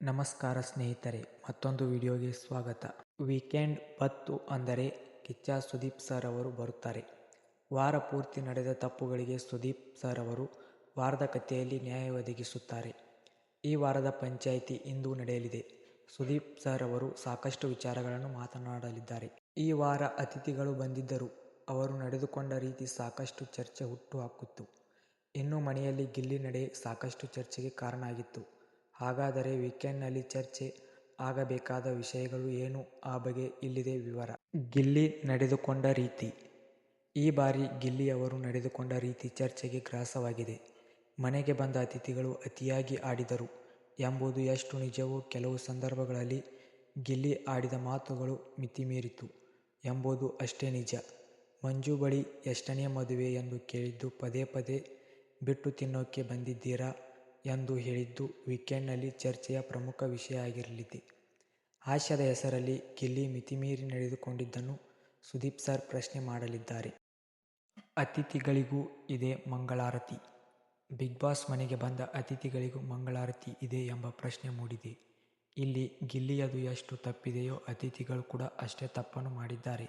ನಮಸ್ಕಾರ ಸ್ನೇಹಿತರೆ, ಮತ್ತೊಂದು ವಿಡಿಯೋಗೆ ಸ್ವಾಗತ. ವೀಕೆಂಡ್ ಬತ್ತು ಅಂದರೆ ಕಿಚ್ಚ ಸುದೀಪ್ ಸರ್ ಅವರು ಬರುತ್ತಾರೆ. ವಾರ ಪೂರ್ತಿ ನಡೆದ ತಪ್ಪುಗಳಿಗೆ ಸುದೀಪ್ ಸರ್ ಅವರು ವಾರದ ಕಥೆಯಲ್ಲಿ ನ್ಯಾಯ ಒದಗಿಸುತ್ತಾರೆ. ಈ ವಾರದ ಪಂಚಾಯಿತಿ ಇಂದು ನಡೆಯಲಿದೆ. ಸುದೀಪ್ ಸರ್ ಅವರು ಸಾಕಷ್ಟು ವಿಚಾರಗಳನ್ನು ಮಾತನಾಡಲಿದ್ದಾರೆ. ಈ ವಾರ ಅತಿಥಿಗಳು ಬಂದಿದ್ದರು. ಅವರು ನಡೆದುಕೊಂಡ ರೀತಿ ಸಾಕಷ್ಟು ಚರ್ಚೆ ಹುಟ್ಟು ಹಾಕಿತ್ತು. ಇನ್ನು ಮನೆಯಲ್ಲಿ ಗಿಲ್ಲಿ ನಡೆ ಸಾಕಷ್ಟು ಚರ್ಚೆಗೆ ಕಾರಣ ಆಗಿತ್ತು. ಹಾಗಾದರೆ ವೀಕೆಂಡ್ನಲ್ಲಿ ಚರ್ಚೆ ಆಗಬೇಕಾದ ವಿಷಯಗಳು ಏನು? ಆ ಬಗ್ಗೆ ಇಲ್ಲಿದೆ ವಿವರ. ಗಿಲ್ಲಿ ನಡೆದುಕೊಂಡ ರೀತಿ. ಈ ಬಾರಿ ಗಿಲ್ಲಿ ಅವರು ನಡೆದುಕೊಂಡ ರೀತಿ ಚರ್ಚೆಗೆ ಗ್ರಾಸವಾಗಿದೆ. ಮನೆಗೆ ಬಂದ ಅತಿಥಿಗಳು ಅತಿಯಾಗಿ ಆಡಿದರು ಎಂಬುದು ಎಷ್ಟು ನಿಜವೋ, ಕೆಲವು ಸಂದರ್ಭಗಳಲ್ಲಿ ಗಿಲ್ಲಿ ಆಡಿದ ಮಾತುಗಳು ಮಿತಿಮೀರಿತು ಎಂಬುದು ಅಷ್ಟೇ ನಿಜ. ಮಂಜು ಬಳಿ ಎಷ್ಟನೇ ಮದುವೆ ಎಂದು ಕೇಳಿದ್ದು ಪದೇ ಪದೇ ಬಿಟ್ಟು ತಿನ್ನೋಕೆ ಬಂದಿದ್ದೀರಾ ಎಂದು ಹೇಳಿದ್ದು ವೀಕೆಂಡ್ನಲ್ಲಿ ಚರ್ಚೆಯ ಪ್ರಮುಖ ವಿಷಯ ಆಗಿರಲಿದೆ. ಹಾಸ್ಯದ ಹೆಸರಲ್ಲಿ ಗಿಲ್ಲಿ ಮಿತಿಮೀರಿ ನಡೆದುಕೊಂಡಿದ್ದನ್ನು ಸುದೀಪ್ ಸರ್ ಪ್ರಶ್ನೆ ಮಾಡಲಿದ್ದಾರೆ. ಅತಿಥಿಗಳಿಗೂ ಇದೆ ಮಂಗಳಾರತಿ. ಬಿಗ್ ಬಾಸ್ ಮನೆಗೆ ಬಂದ ಅತಿಥಿಗಳಿಗೂ ಮಂಗಳಾರತಿ ಇದೆ ಎಂಬ ಪ್ರಶ್ನೆ ಮೂಡಿದೆ. ಇಲ್ಲಿ ಗಿಲ್ಲಿಯದು ಎಷ್ಟು ತಪ್ಪಿದೆಯೋ ಅತಿಥಿಗಳು ಕೂಡ ಅಷ್ಟೇ ತಪ್ಪನ್ನು ಮಾಡಿದ್ದಾರೆ.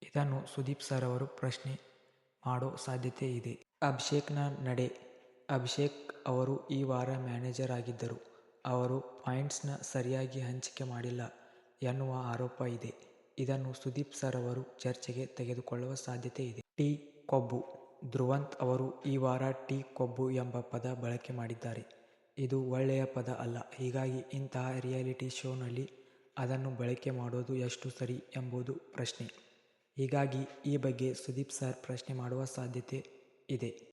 ಇದನ್ನು ಸುದೀಪ್ ಸರ್ ಅವರು ಪ್ರಶ್ನೆ ಮಾಡೋ ಸಾಧ್ಯತೆ ಇದೆ. ಅಭಿಷೇಕ್ನ ನಡೆ. ಅಭಿಷೇಕ್ ಅವರು ಈ ವಾರ ಮ್ಯಾನೇಜರ್ ಆಗಿದ್ದರು. ಅವರು ಪಾಯಿಂಟ್ಸ್ನ ಸರಿಯಾಗಿ ಹಂಚಿಕೆ ಮಾಡಿಲ್ಲ ಎನ್ನುವ ಆರೋಪ ಇದೆ. ಇದನ್ನು ಸುದೀಪ್ ಸರ್ ಅವರು ಚರ್ಚೆಗೆ ತೆಗೆದುಕೊಳ್ಳುವ ಸಾಧ್ಯತೆ ಇದೆ. ಟೀ ಕೊಬ್ಬು. ಧ್ರುವಂತ್ ಅವರು ಈ ವಾರ ಟೀ ಕೊಬ್ಬು ಎಂಬ ಪದ ಬಳಕೆ ಮಾಡಿದ್ದಾರೆ. ಇದು ಒಳ್ಳೆಯ ಪದ ಅಲ್ಲ. ಹೀಗಾಗಿ ಇಂತಹ ರಿಯಾಲಿಟಿ ಶೋನಲ್ಲಿ ಅದನ್ನು ಬಳಕೆ ಮಾಡೋದು ಎಷ್ಟು ಸರಿ ಎಂಬುದು ಪ್ರಶ್ನೆ. ಹೀಗಾಗಿ ಈ ಬಗ್ಗೆ ಸುದೀಪ್ ಸರ್ ಪ್ರಶ್ನೆ ಮಾಡುವ ಸಾಧ್ಯತೆ ಇದೆ.